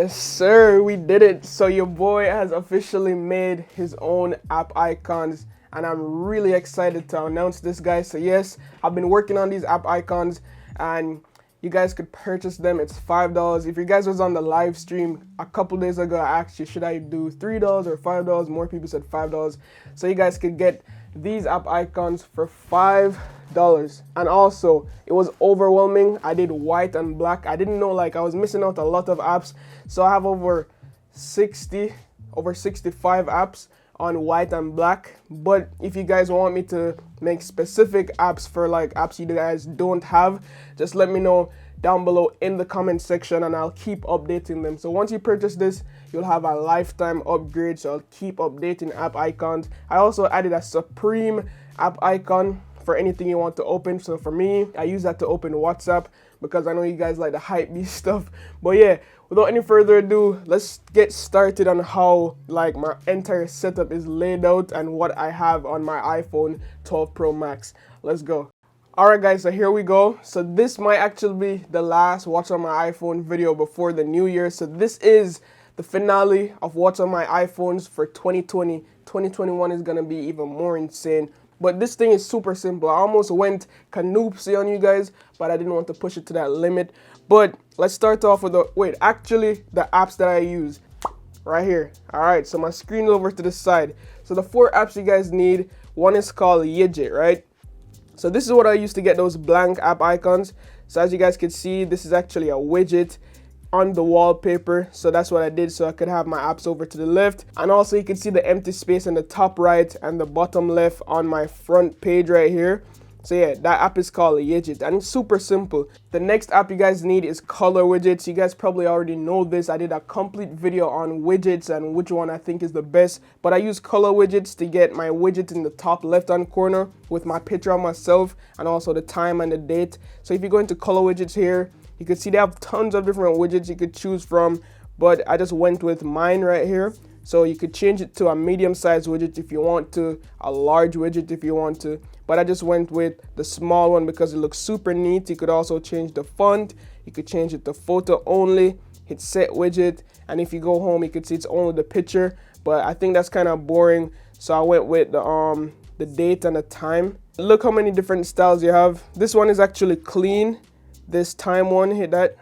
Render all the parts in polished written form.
Yes, sir, we did it. So your boy has officially made his own app icons, and I'm really excited to announce this, guys. So yes, I've been working on these app icons, and you guys could purchase them. It's $5. If you guys was on the live stream a couple days ago, I asked you, should I do $3 or $5? More people said $5. So you guys could get these app icons for $5. And also, it was overwhelming. I did white and black. I didn't know, like, I was missing out a lot of apps. So I have over 65 apps on white and black. But if you guys want me to make specific apps for like apps you guys don't have, just let me know down below in the comment section and I'll keep updating them. So once you purchase this, you'll have a lifetime upgrade, so I'll keep updating app icons. I also added a Supreme app icon for anything you want to open. So for me, I use that to open WhatsApp because I know you guys like the hypebeast stuff. But yeah, without any further ado, let's get started on how like my entire setup is laid out and what I have on my iPhone 12 Pro Max. Let's go. Alright guys, so here we go. So this might actually be the last What's on My iPhone video before the new year. So this is the finale of What's on My iPhones for 2020. 2021 is going to be even more insane. But this thing is super simple. I almost went canoopsy on you guys, but I didn't want to push it to that limit. But let's start off with the apps that I use right here. Alright, so my screen is over to the side. So the 4 apps you guys need, one is called widget, right? So this is what I used to get those blank app icons. So as you guys can see, this is actually a widget on the wallpaper. So that's what I did, so I could have my apps over to the left. And also you can see the empty space in the top right and the bottom left on my front page right here. So yeah, that app is called widget and it's super simple. The next app you guys need is color widgets. You guys probably already know this. I did a complete video on widgets and which one I think is the best. But I use color widgets to get my widget in the top left hand corner with my picture of myself and also the time and the date. So if you go into color widgets here, you can see they have tons of different widgets you could choose from. But I just went with mine right here. So you could change it to a medium-sized widget if you want to, a large widget if you want to. But I just went with the small one because it looks super neat. You could also change the font. You could change it to photo only, hit set widget. And if you go home, you could see it's only the picture. But I think that's kind of boring. So I went with the date and the time. Look how many different styles you have. This one is actually clean. This time one, hit that.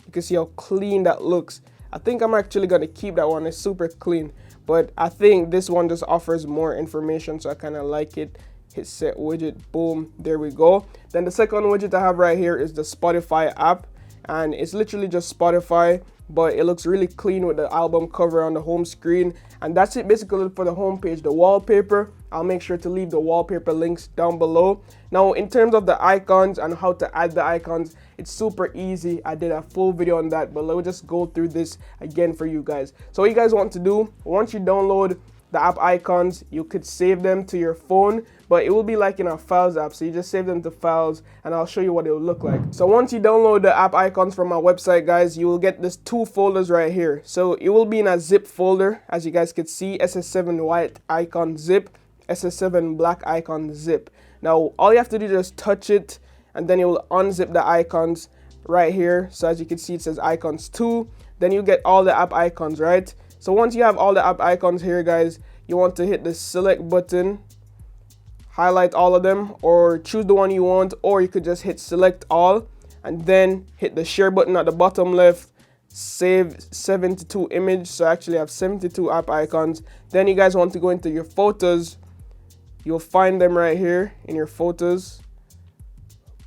You can see how clean that looks. I think I'm actually going to keep that one. It's super clean. But I think this one just offers more information, so I kind of like it. Hit set widget. Boom. There we go. Then the second widget I have right here is the Spotify app. And it's literally just Spotify, but it looks really clean with the album cover on the home screen. And that's it basically for the home page. The wallpaper, I'll make sure to leave the wallpaper links down below. Now, in terms of the icons and how to add the icons, it's super easy. I did a full video on that, but let me just go through this again for you guys. So what you guys want to do, once you download the app icons, you could save them to your phone, but it will be like in a files app. So you just save them to files and I'll show you what it will look like. So once you download the app icons from my website, guys, you will get this 2 folders right here. So it will be in a zip folder, as you guys could see, SS7 white icon zip, SS7 black icon zip. Now all you have to do is just touch it and then it will unzip the icons right here. So as you can see, it says icons 2. Then you get all the app icons, right? So once you have all the app icons here, guys, you want to hit the select button, highlight all of them, or choose the one you want, or you could just hit select all and then hit the share button at the bottom left, save 72 image. So I actually have 72 app icons. Then you guys want to go into your photos. You'll find them right here in your photos.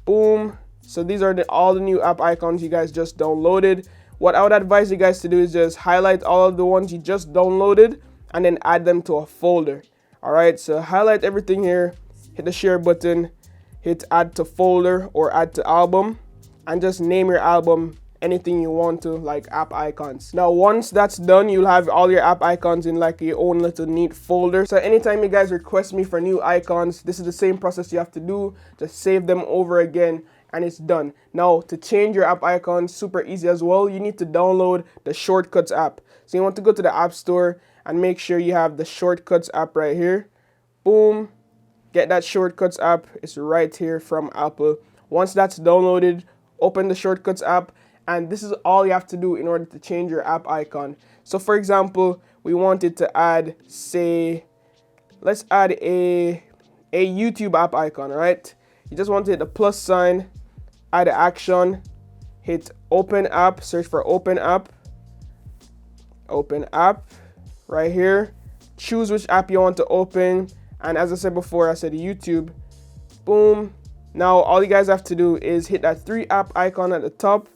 Boom. So these are all the new app icons you guys just downloaded. What I would advise you guys to do is just highlight all of the ones you just downloaded and then add them to a folder. Alright, so highlight everything here, hit the share button, hit add to folder or add to album, and just name your album anything you want to, like app icons. Now once that's done, you'll have all your app icons in like your own little neat folder. So anytime you guys request me for new icons, this is the same process you have to do. Just save them over again and it's done. Now to change your app icons, super easy as well. You need to download the Shortcuts app. So you want to go to the App Store and make sure you have the Shortcuts app right here. Boom. Get that Shortcuts app. It's right here from Apple. Once that's downloaded, open the Shortcuts app and this is all you have to do in order to change your app icon. So for example, we wanted to add, say, let's add a YouTube app icon, right? You just want to hit the plus sign, add action, hit open app, search for open app right here, choose which app you want to open, and as I said before, I said YouTube. Boom. Now all you guys have to do is hit that 3 app icon at the top,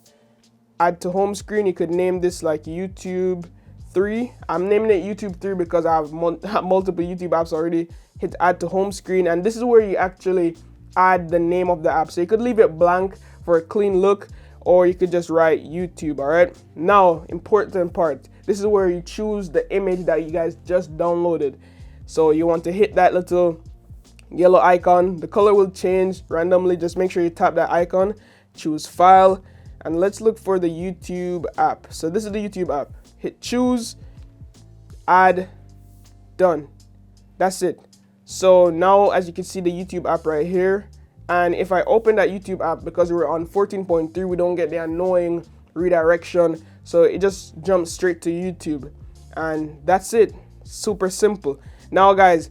add to home screen. You could name this like YouTube 3. I'm naming it YouTube 3 because I have multiple YouTube apps already. Hit add to home screen, and this is where you actually add the name of the app. So you could leave it blank for a clean look, or you could just write YouTube. All right, now important part, this is where you choose the image that you guys just downloaded. So you want to hit that little yellow icon. The color will change randomly. Just make sure you tap that icon, choose file, and let's look for the YouTube app. So this is the YouTube app. Hit choose, add, done. That's it. So now as you can see the YouTube app right here, and if I open that YouTube app, because we're on 14.3, we don't get the annoying redirection, so it just jumps straight to YouTube, and that's it. Super simple. Now guys,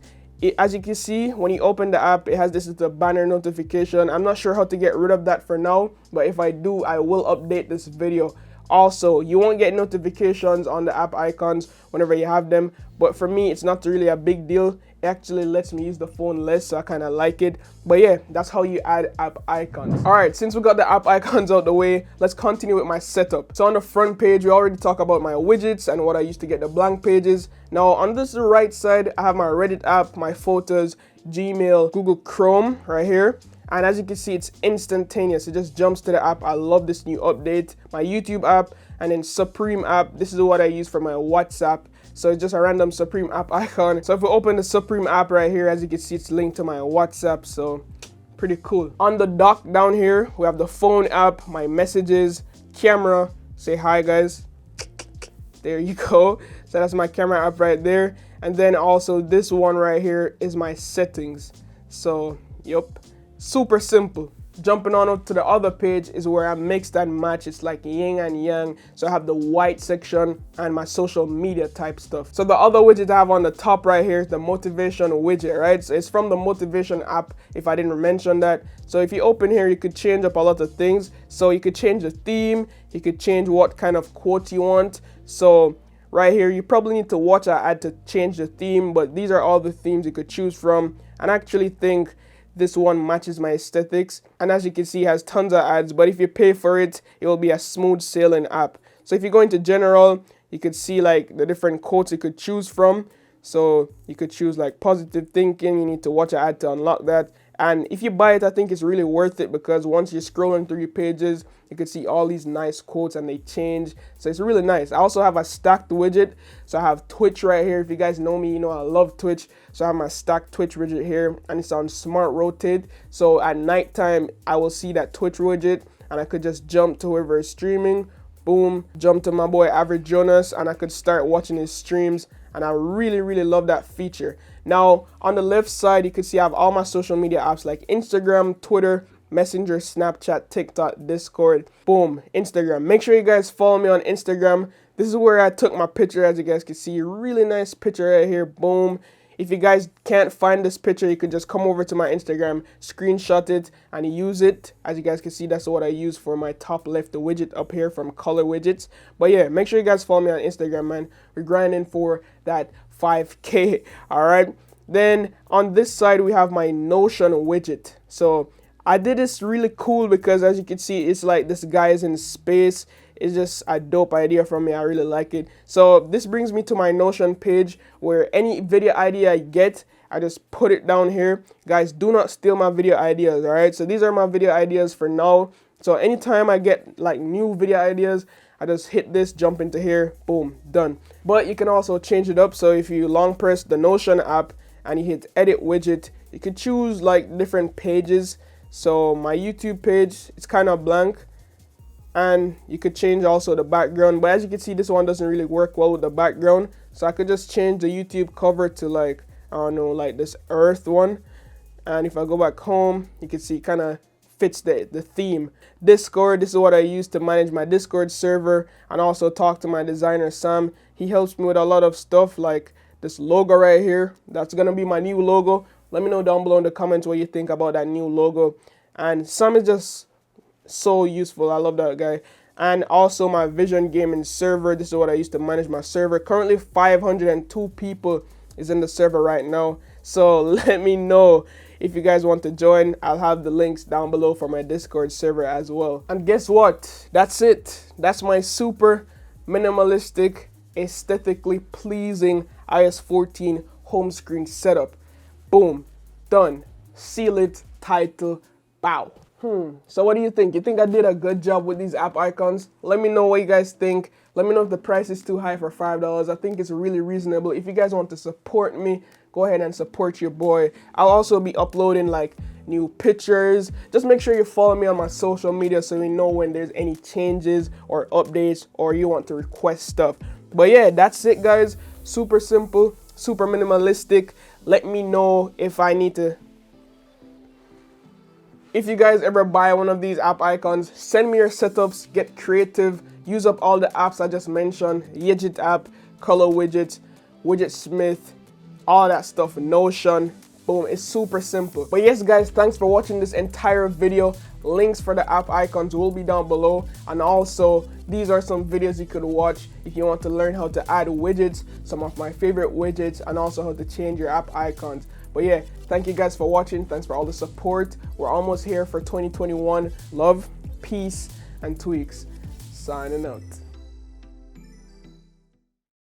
as you can see, when you open the app, it has this little banner notification. I'm not sure how to get rid of that for now, but if I do, I will update this video. Also, you won't get notifications on the app icons whenever you have them, but for me, it's not really a big deal. It actually lets me use the phone less, so I kind of like it. But yeah, that's how you add app icons. All right, since we got the app icons out the way, let's continue with my setup. So on the front page, we already talked about my widgets and what I used to get the blank pages. Now on this right side, I have my Reddit app, my photos, Gmail, Google Chrome right here. And as you can see, it's instantaneous. It just jumps to the app. I love this new update. My YouTube app, and then Supreme app. This is what I use for my WhatsApp. So it's just a random Supreme app icon. So if we open the Supreme app right here, as you can see, it's linked to my WhatsApp. So pretty cool. On the dock down here, we have the phone app, my messages, camera. Say hi, guys. There you go. So that's my camera app right there. And then also this one right here is my settings. So, yep. Super simple. Jumping on up to the other page is where I mixed and match. It's like yin and yang. So I have the white section and my social media type stuff. So the other widget I have on the top right here is the motivation widget, right? So it's from the motivation app, if I didn't mention that. So if you open here, you could change up a lot of things. So you could change the theme. You could change what kind of quote you want. So right here, you probably need to watch an ad to change the theme, but these are all the themes you could choose from. And I actually think this one matches my aesthetics, and as you can see, it has tons of ads, but if you pay for it, it will be a smooth sailing app. So if you go into general, you could see like the different quotes you could choose from. So you could choose like positive thinking. You need to watch an ad to unlock that. And if you buy it, I think it's really worth it, because once you're scrolling through your pages, you can see all these nice quotes and they change. So it's really nice. I also have a stacked widget. So I have Twitch right here. If you guys know me, you know I love Twitch. So I have my stacked Twitch widget here, and it's on smart rotate. So at nighttime, I will see that Twitch widget, and I could just jump to whoever is streaming. Boom, jump to my boy Average Jonas, and I could start watching his streams. And I really, really love that feature. Now, on the left side, you can see I have all my social media apps like Instagram, Twitter, Messenger, Snapchat, TikTok, Discord. Boom, Instagram. Make sure you guys follow me on Instagram. This is where I took my picture, as you guys can see. Really nice picture right here. Boom. If you guys can't find this picture, you could just come over to my Instagram, screenshot it, and use it. As you guys can see, that's what I use for my top left, the widget up here from Color Widgets. But yeah, make sure you guys follow me on Instagram, man. We're grinding for that 5K, all right? Then on this side, we have my Notion widget. So I did this really cool because, as you can see, it's like this guy is in space. It's just a dope idea from me. I really like it. So this brings me to my Notion page, where any video idea I get, I just put it down here. Guys, do not steal my video ideas, all right? So these are my video ideas for now. So anytime I get like new video ideas, I just hit this, jump into here, boom, done. But you can also change it up. So if you long press the Notion app and you hit edit widget, you can choose like different pages. So my YouTube page, it's kind of blank. And you could change also the background, but as you can see, this one doesn't really work well with the background. So I could just change the YouTube cover to like, I don't know, like this earth one. And if I go back home, you can see kind of fits the theme. Discord, this is what I use to manage my Discord server and also talk to my designer Sam. He helps me with a lot of stuff like this logo right here. That's gonna be my new logo. Let me know down below in the comments what you think about that new logo. And Sam is just so useful. I love that guy. And also my Vision Gaming server. This is what I use to manage my server. Currently 502 people is in the server right now. So let me know if you guys want to join. I'll have the links down below for my Discord server as well. And guess what? That's it. That's my super minimalistic, aesthetically pleasing iOS 14 home screen setup. Boom. Done. Seal it. Title. Bow. So what do you think? You think I did a good job with these app icons? Let me know what you guys think. Let me know if the price is too high for $5. I think it's really reasonable. If you guys want to support me, go ahead and support your boy. I'll also be uploading like new pictures. Just make sure you follow me on my social media so you know when there's any changes or updates or you want to request stuff. But yeah, that's it guys. Super simple, super minimalistic. Let me know if I need to. If you guys ever buy one of these app icons, send me your setups, get creative, use up all the apps I just mentioned, Widget app, Color Widget, Widgetsmith, all that stuff, Notion. Boom, it's super simple. But yes guys, thanks for watching this entire video. Links for the app icons will be down below, and also these are some videos you could watch if you want to learn how to add widgets, some of my favorite widgets, and also how to change your app icons. But yeah, thank you guys for watching. Thanks for all the support. We're almost here for 2021. Love, peace, and tweaks. Signing out.